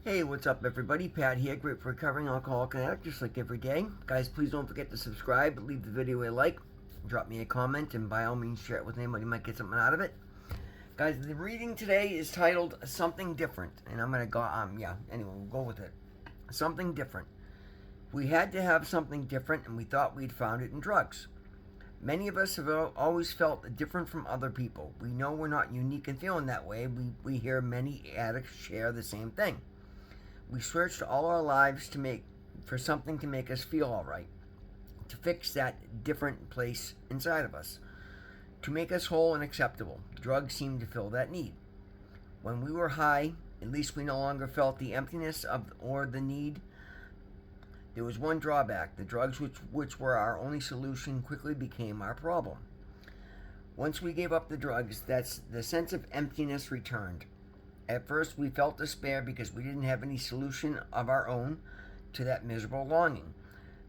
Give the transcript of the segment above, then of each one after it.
Hey, what's up, everybody? Pat here, great for recovering alcoholic and addict, just like every day. Guys, please don't forget to subscribe, leave the video a like, drop me a comment, and by all means, share it with anybody who might get something out of it. Guys, the reading today is titled Something Different, and I'm gonna go, anyway, we'll go with it. Something different. We had to have something different, and we thought we'd found it in drugs. Many of us have always felt different from other people. We know we're not unique in feeling that way. We hear many addicts share the same thing. We searched all our lives for something to make us feel all right, to fix that different place inside of us, to make us whole and acceptable. Drugs seemed to fill that need. When we were high, at least we no longer felt the emptiness or the need. There was one drawback: the drugs, which were our only solution, quickly became our problem. Once we gave up the drugs, the sense of emptiness returned. At first, we felt despair because we didn't have any solution of our own to that miserable longing.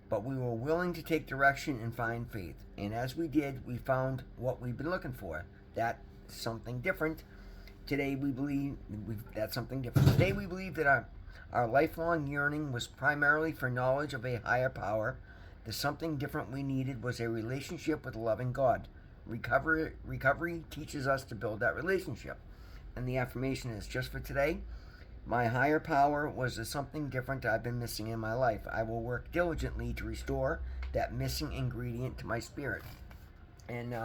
But we were willing to take direction and find faith. And as we did, we found what we've been looking for. That something different. Today we believe that's something different. Today we believe that our lifelong yearning was primarily for knowledge of a higher power. The something different we needed was a relationship with a loving God. Recovery teaches us to build that relationship. And the affirmation is, just for today, my higher power was the something different I've been missing in my life. I will work diligently to restore that missing ingredient to my spirit. And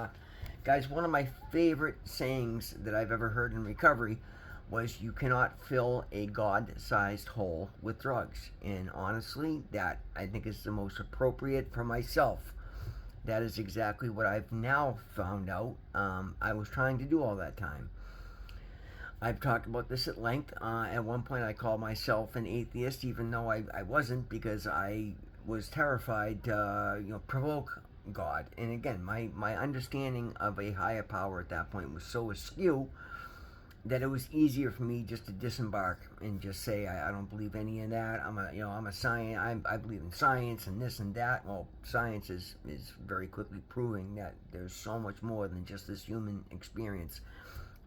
guys, one of my favorite sayings that I've ever heard in recovery was, you cannot fill a God-sized hole with drugs. And honestly, that I think is the most appropriate for myself. That is exactly what I've now found out I was trying to do all that time. I've talked about this at length. At one point, I called myself an atheist, even though I wasn't, because I was terrified to, provoke God. And again, my understanding of a higher power at that point was so askew that it was easier for me just to disembark and just say I don't believe any of that. I'm a science. I believe in science and this and that. Well, science is very quickly proving that there's so much more than just this human experience.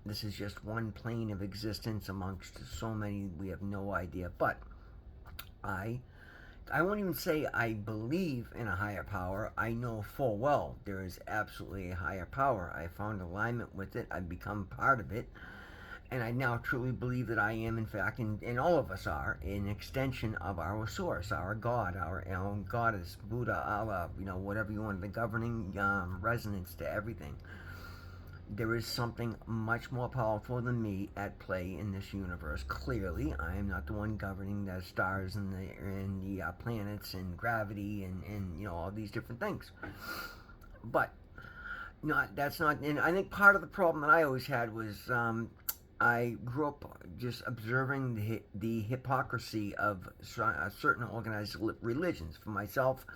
This is just one plane of existence amongst so many we have no idea. But I won't even say I believe in a higher power. I know full well there is absolutely a higher power. I found alignment with it. I've become part of it. And I now truly believe that I am, in fact, and all of us are, an extension of our source, our God, our own goddess, Buddha, Allah, whatever you want, the governing resonance to everything. There is something much more powerful than me at play in this universe. Clearly, I am not the one governing the stars and the planets and gravity and all these different things. But that's not. And I think part of the problem that I always had was I grew up just observing the hypocrisy of certain organized religions. For myself,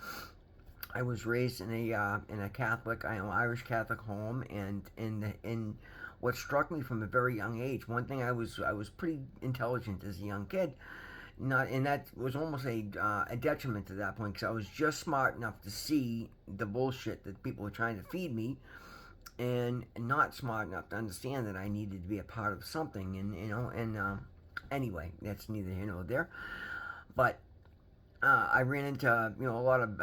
I was raised in a Catholic, Irish Catholic home, and in what struck me from a very young age, one thing I was pretty intelligent as a young kid, and that was almost a detriment at that point, because I was just smart enough to see the bullshit that people were trying to feed me, and not smart enough to understand that I needed to be a part of something, anyway, that's neither here nor there, but. I ran into a lot of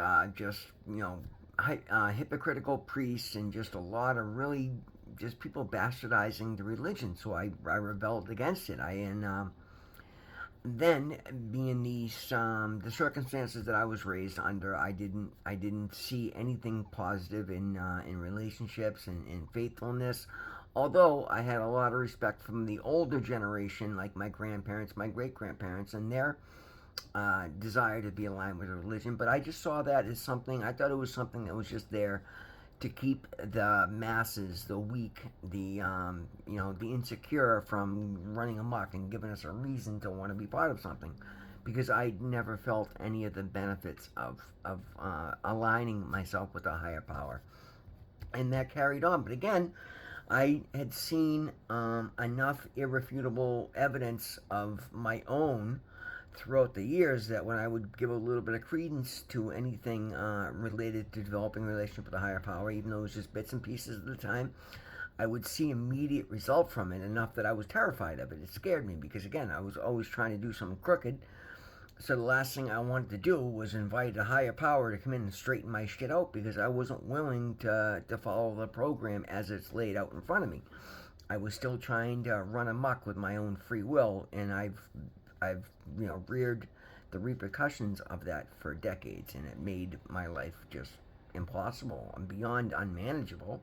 hypocritical priests, and just a lot of really just people bastardizing the religion. So I rebelled against it. Then, being the circumstances that I was raised under, I didn't see anything positive in relationships and in faithfulness. Although I had a lot of respect from the older generation, like my grandparents, my great grandparents, and their desire to be aligned with a religion, but I just saw that as something. I thought it was something that was just there to keep the masses, the weak, the insecure from running amok and giving us a reason to want to be part of something, because I never felt any of the benefits of aligning myself with a higher power, and that carried on. But again, I had seen enough irrefutable evidence of my own throughout the years that when I would give a little bit of credence to anything related to developing a relationship with a higher power, even though it was just bits and pieces at the time, I would see immediate result from it, enough that I was terrified of it. It scared me because, again, I was always trying to do something crooked. So the last thing I wanted to do was invite a higher power to come in and straighten my shit out, because I wasn't willing to follow the program as it's laid out in front of me. I was still trying to run amok with my own free will, and I've reared the repercussions of that for decades, and it made my life just impossible and beyond unmanageable.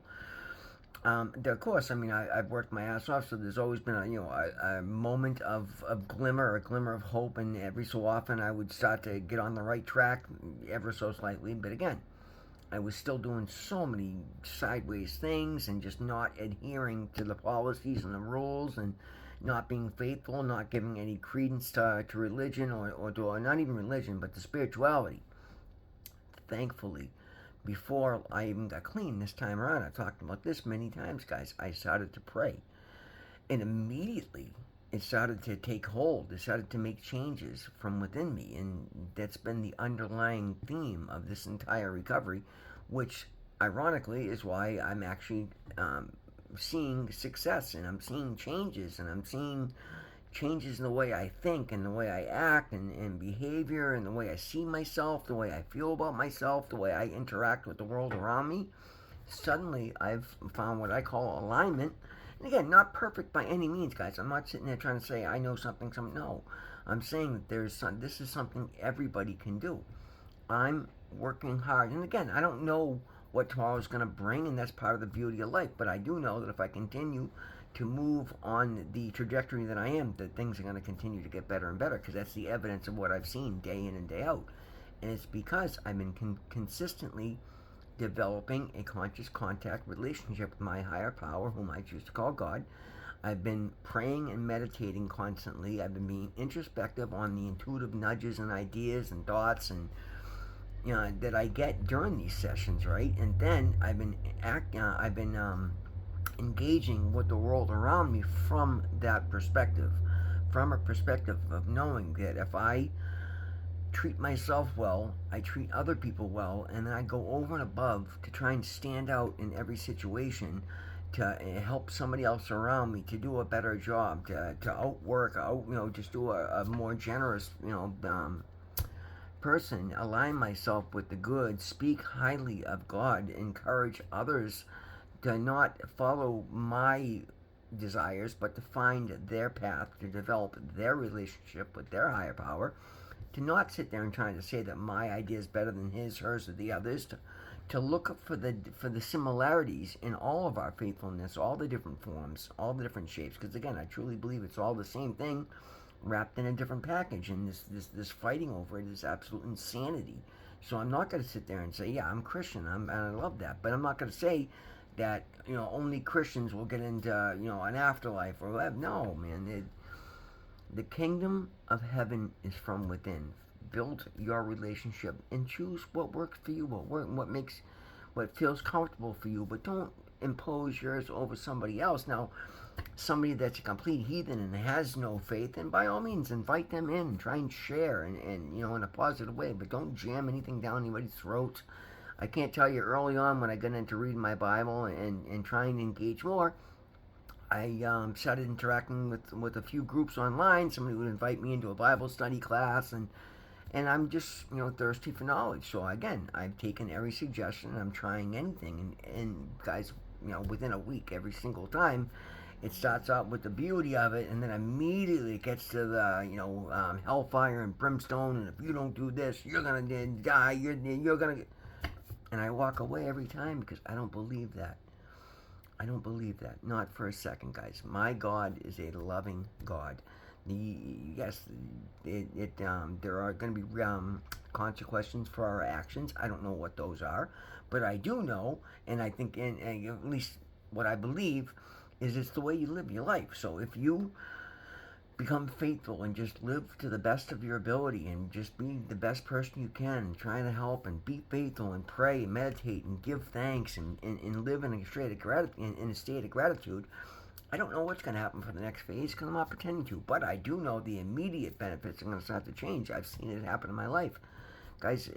Of course, I mean, I've worked my ass off, so there's always been a moment of glimmer, a glimmer of hope, and every so often I would start to get on the right track, ever so slightly. But again, I was still doing so many sideways things and just not adhering to the policies and the rules, and not being faithful, not giving any credence to religion, or to not even religion, but to spirituality. Thankfully, before I even got clean this time around, I've talked about this many times, guys, I started to pray. And immediately it started to take hold. It started to make changes from within me. And that's been the underlying theme of this entire recovery, which ironically is why I'm actually seeing success, and I'm seeing changes, and I'm seeing changes in the way I think and the way I act, and behavior, and the way I see myself, the way I feel about myself, the way I interact with the world around me. Suddenly I've found what I call alignment. And again, not perfect by any means, guys. I'm not sitting there trying to say I know something. No, I'm saying that this is something everybody can do. I'm working hard, and again, I don't know what tomorrow's going to bring, and that's part of the beauty of life. But I do know that if I continue to move on the trajectory that I am, that things are going to continue to get better and better, because that's the evidence of what I've seen day in and day out. And it's because I've been consistently developing a conscious contact relationship with my higher power, whom I choose to call God. I've been praying and meditating constantly. I've been being introspective on the intuitive nudges and ideas and thoughts, and that I get during these sessions, right? And then I've been engaging with the world around me from that perspective, from a perspective of knowing that if I treat myself well, I treat other people well, and then I go over and above to try and stand out in every situation, to help somebody else around me to do a better job, to outwork, just do a more generous, person, align myself with the good, speak highly of God, encourage others to not follow my desires, but to find their path, to develop their relationship with their higher power, to not sit there and trying to say that my idea is better than his, hers, or the others, to look for the similarities in all of our faithfulness, all the different forms, all the different shapes, because again, I truly believe it's all the same thing, wrapped in a different package, and this fighting over it is absolute insanity. So I'm not going to sit there and say, yeah, I'm Christian, and I love that, but I'm not going to say that only Christians will get into an afterlife or whatever. No, man, the kingdom of heaven is from within. Build your relationship and choose what works for you, what feels comfortable for you, but don't impose yours over somebody else. Now, somebody that's a complete heathen and has no faith, and by all means invite them in, try and share, and in a positive way, but don't jam anything down anybody's throat. I can't tell you, early on when I got into reading my Bible and trying to engage more, I started interacting with a few groups online. Somebody would invite me into a Bible study class, and I'm just thirsty for knowledge. So again, I've taken every suggestion, and I'm trying anything, and guys, within a week, every single time, it starts out with the beauty of it, and then immediately it gets to the hellfire and brimstone, and if you don't do this, you're gonna die. You're gonna. And I walk away every time because I don't believe that. I don't believe that. Not for a second, guys. My God is a loving God. Yes, there are going to be consequences for our actions. I don't know what those are, but I do know, and I think, at least what I believe, is it's the way you live your life. So if you become faithful and just live to the best of your ability and just be the best person you can, and trying to help and be faithful and pray and meditate and give thanks and live in a state of gratitude, I don't know what's going to happen for the next phase because I'm not pretending to, but I do know the immediate benefits are going to start to change. I've seen it happen in my life. Guys,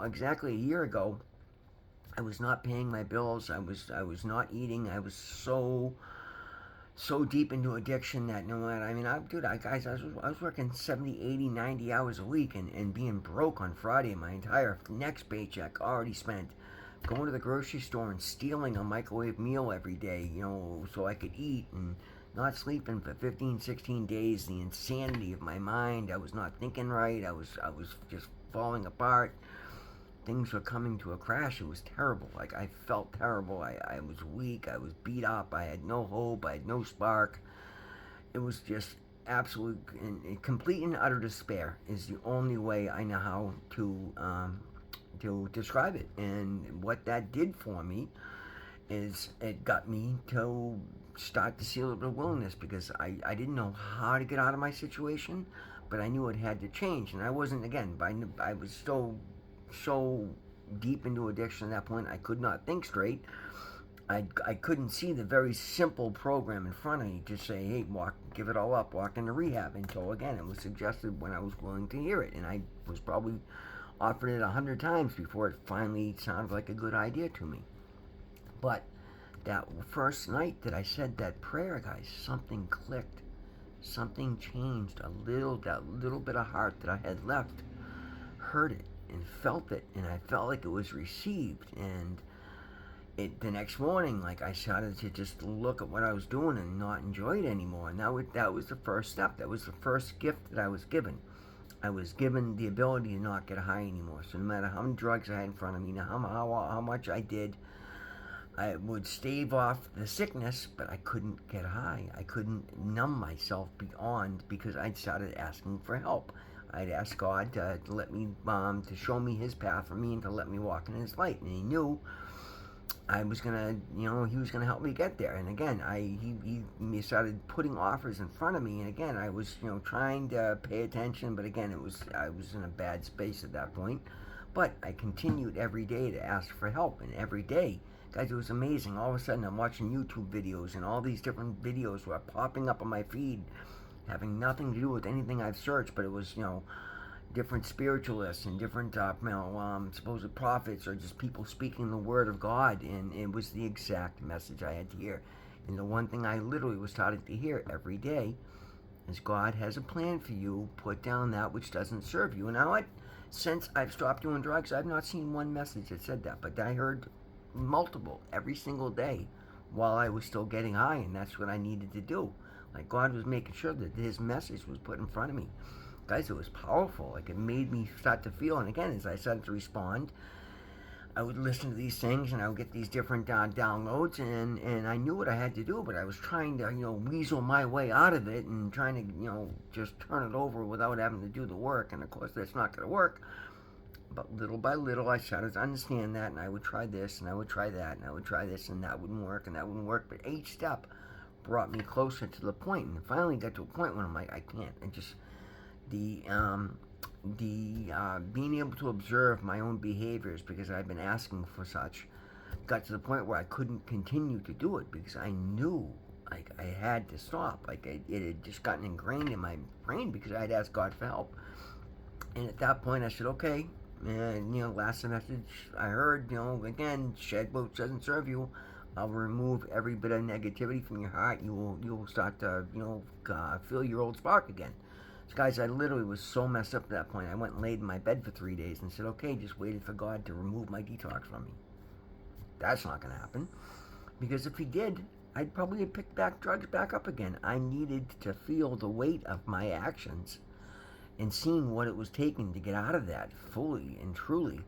exactly a year ago, I was not paying my bills. I was not eating. I was so deep into addiction that no matter, I mean, I was working 70, 80, 90 hours a week and being broke on Friday. My entire next paycheck already spent going to the grocery store and stealing a microwave meal every day, so I could eat, and not sleeping for 15, 16 days. The insanity of my mind. I was not thinking right. I was just falling apart. Things were coming to a crash. It was terrible. Like, I felt terrible. I was weak. I was beat up. I had no hope. I had no spark. It was just absolute and complete and utter despair is the only way I know how to describe it. And what that did for me is it got me to start to see a little bit of willingness, because I didn't know how to get out of my situation, but I knew it had to change. And I wasn't, again, I was so deep into addiction at that point, I could not think straight. I couldn't see the very simple program in front of me to say, hey, give it all up, walk into rehab, until, again, it was suggested when I was willing to hear it. And I was probably offered it 100 times before it finally sounded like a good idea to me. But that first night that I said that prayer, guys, something clicked. Something changed. That little bit of heart that I had left heard it and felt it, and I felt like it was received. And the next morning, like, I started to just look at what I was doing and not enjoy it anymore. And that was the first step. That was the first gift that I was given. I was given the ability to not get high anymore. So no matter how many drugs I had in front of me, how much I did, I would stave off the sickness, but I couldn't get high. I couldn't numb myself beyond, because I'd started asking for help. I'd ask God to let me, to show me His path for me and to let me walk in His light. And He knew I was gonna, He was gonna help me get there. And again, he started putting offers in front of me. And again, I was, trying to pay attention, but again, I was in a bad space at that point. But I continued every day to ask for help, and every day, guys, it was amazing. All of a sudden, I'm watching YouTube videos, and all these different videos were popping up on my feed, having nothing to do with anything I've searched, but it was, different spiritualists and different, supposed prophets, or just people speaking the word of God, and it was the exact message I had to hear. And the one thing I literally was starting to hear every day is, God has a plan for you. Put down that which doesn't serve you. And now, since I've stopped doing drugs, I've not seen one message that said that, but I heard multiple every single day while I was still getting high, and that's what I needed to do. Like, God was making sure that His message was put in front of me. Guys, it was powerful. Like, it made me start to feel, and again, as I started to respond, I would listen to these things, and I would get these different downloads, and I knew what I had to do, but I was trying to, weasel my way out of it, and trying to, just turn it over without having to do the work, and of course, that's not going to work. But little by little, I started to understand that, and I would try this, and I would try that, and I would try this, and that wouldn't work, and that wouldn't work. But each step brought me closer to the point, and finally got to a point when I'm like, I can't. And just the being able to observe my own behaviors, because I've been asking for such, got to the point where I couldn't continue to do it, because I knew, like, I had to stop. Like, it had just gotten ingrained in my brain, because I had asked God for help. And at that point, I said, okay. And, last message I heard, again, shed what doesn't serve you. I'll remove every bit of negativity from your heart. You will start to, feel your old spark again. So, guys, I literally was so messed up at that point. I went and laid in my bed for 3 days and said, okay, just waited for God to remove my detox from me. That's not going to happen. Because if He did, I'd probably have picked drugs back up again. I needed to feel the weight of my actions and seeing what it was taking to get out of that fully and truly.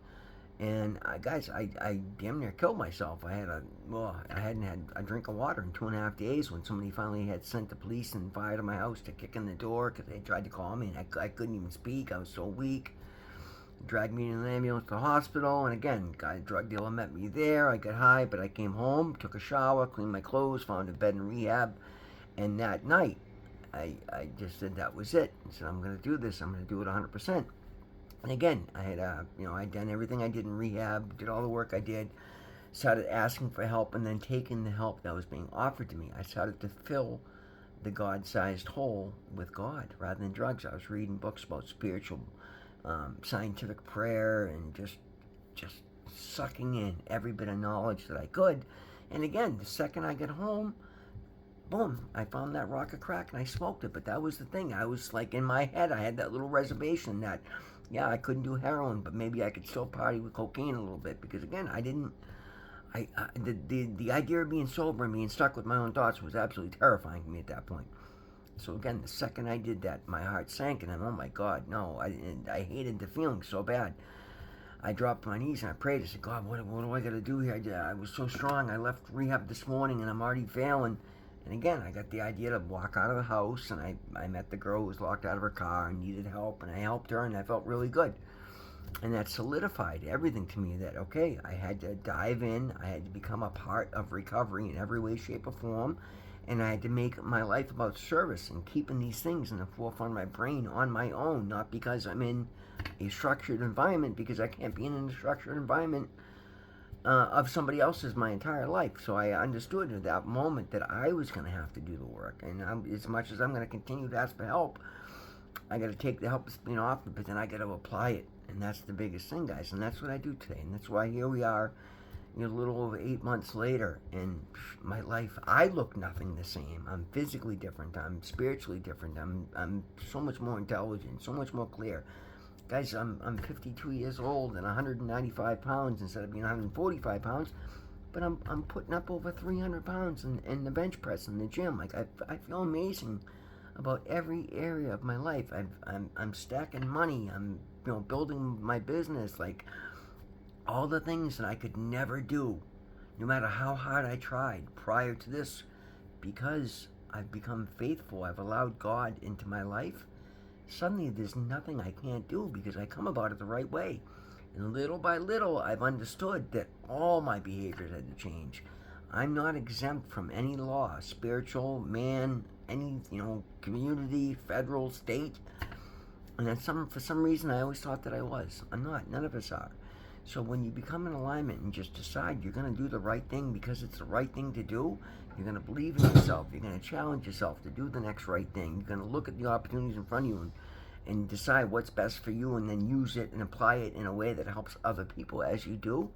And guys, I damn near killed myself. I hadn't had a drink of water in 2.5 days when somebody finally had sent the police and fire to my house to kick in the door, because they tried to call me, and I couldn't even speak. I was so weak. Dragged me in an ambulance to the hospital, and again, drug dealer met me there. I got high, but I came home, took a shower, cleaned my clothes, found a bed in rehab, and that night, I just said that was it. I said, I'm going to do this. I'm going to do it 100%. And again, I had, I'd done everything I did in rehab, did all the work I did, started asking for help, and then taking the help that was being offered to me. I started to fill the God-sized hole with God rather than drugs. I was reading books about spiritual, scientific prayer, and just sucking in every bit of knowledge that I could. And again, the second I get home, boom, I found that rock of crack and I smoked it. But that was the thing. I was like, in my head, I had that little reservation that, yeah, I couldn't do heroin, but maybe I could still party with cocaine a little bit. Because again, the idea of being sober and being stuck with my own thoughts was absolutely terrifying to me at that point. So again, the second I did that, my heart sank, and I'm, oh my God, no, I hated the feeling so bad. I dropped my knees and I prayed. I said, God, what do I got to do here? I was so strong. I left rehab this morning and I'm already failing. And again, I got the idea to walk out of the house, and I met the girl who was locked out of her car and needed help, and I helped her, and I felt really good. And that solidified everything to me that, okay, I had to dive in. I had to become a part of recovery in every way, shape, or form. And I had to make my life about service and keeping these things in the forefront of my brain on my own, not because I'm in a structured environment, because I can't be in a structured environment of somebody else's my entire life. So I understood at that moment that I was going to have to do the work. And as much as I'm going to continue to ask for help, I got to take the help off, but then I got to apply it. And that's the biggest thing, guys. And that's what I do today. And that's why here we are, a little over 8 months later, and my life, I look nothing the same. I'm physically different. I'm spiritually different. I'm so much more intelligent, so much more clear. Guys, I'm 52 years old and 195 pounds instead of being 145 pounds, but I'm putting up over 300 pounds in the bench press in the gym. Like I feel amazing about every area of my life. I'm stacking money. I'm building my business. Like all the things that I could never do, no matter how hard I tried prior to this, because I've become faithful. I've allowed God into my life. Suddenly there's nothing I can't do because I come about it the right way. And little by little, I've understood that all my behaviors had to change. I'm not exempt from any law, spiritual, man, any, community, federal, state. And then for some reason, I always thought that I was. I'm not. None of us are. So when you become in alignment and just decide you're going to do the right thing because it's the right thing to do, you're going to believe in yourself. You're going to challenge yourself to do the next right thing. You're going to look at the opportunities in front of you and decide what's best for you, and then use it and apply it in a way that helps other people as you do.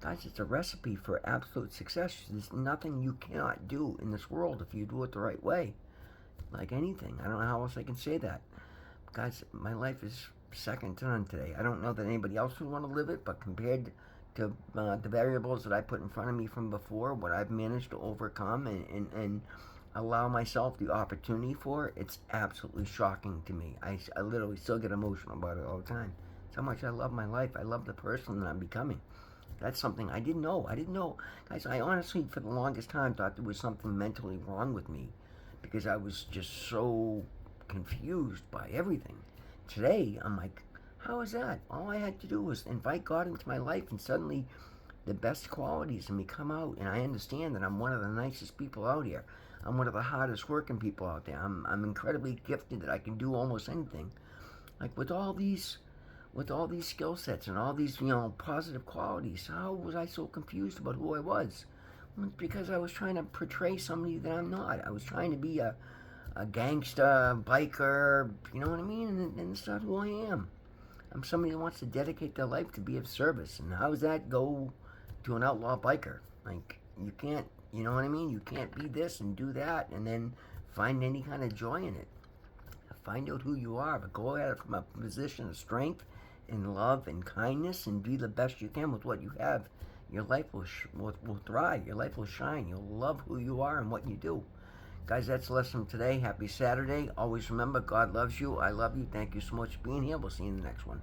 Guys, it's a recipe for absolute success. There's nothing you cannot do in this world if you do it the right way. Like anything. I don't know how else I can say that. Guys, my life is second to none today. I don't know that anybody else would want to live it, but compared to the variables that I put in front of me from before, what I've managed to overcome and allow myself the opportunity for, it's absolutely shocking to me. I literally still get emotional about it all the time. It's how much I love my life. I love the person that I'm becoming. That's something I didn't know. Guys, I honestly, for the longest time, thought there was something mentally wrong with me because I was just so confused by everything. Today, I'm like, how is that? All I had to do was invite God into my life, and suddenly the best qualities in me come out, and I understand that I'm one of the nicest people out here. I'm one of the hardest working people out there. I'm incredibly gifted that I can do almost anything. Like with all these skill sets and all these, positive qualities, how was I so confused about who I was? Well, because I was trying to portray somebody that I'm not. I was trying to be a gangster, biker, you know what I mean? And it's not who I am. I'm somebody that wants to dedicate their life to be of service. And how does that go to an outlaw biker? Like, you can't, you know what I mean? You can't be this and do that and then find any kind of joy in it. Find out who you are, but go at it from a position of strength and love and kindness, and be the best you can with what you have. Your life will thrive. Your life will shine. You'll love who you are and what you do. Guys, that's the lesson today. Happy Saturday. Always remember, God loves you. I love you. Thank you so much for being here. We'll see you in the next one.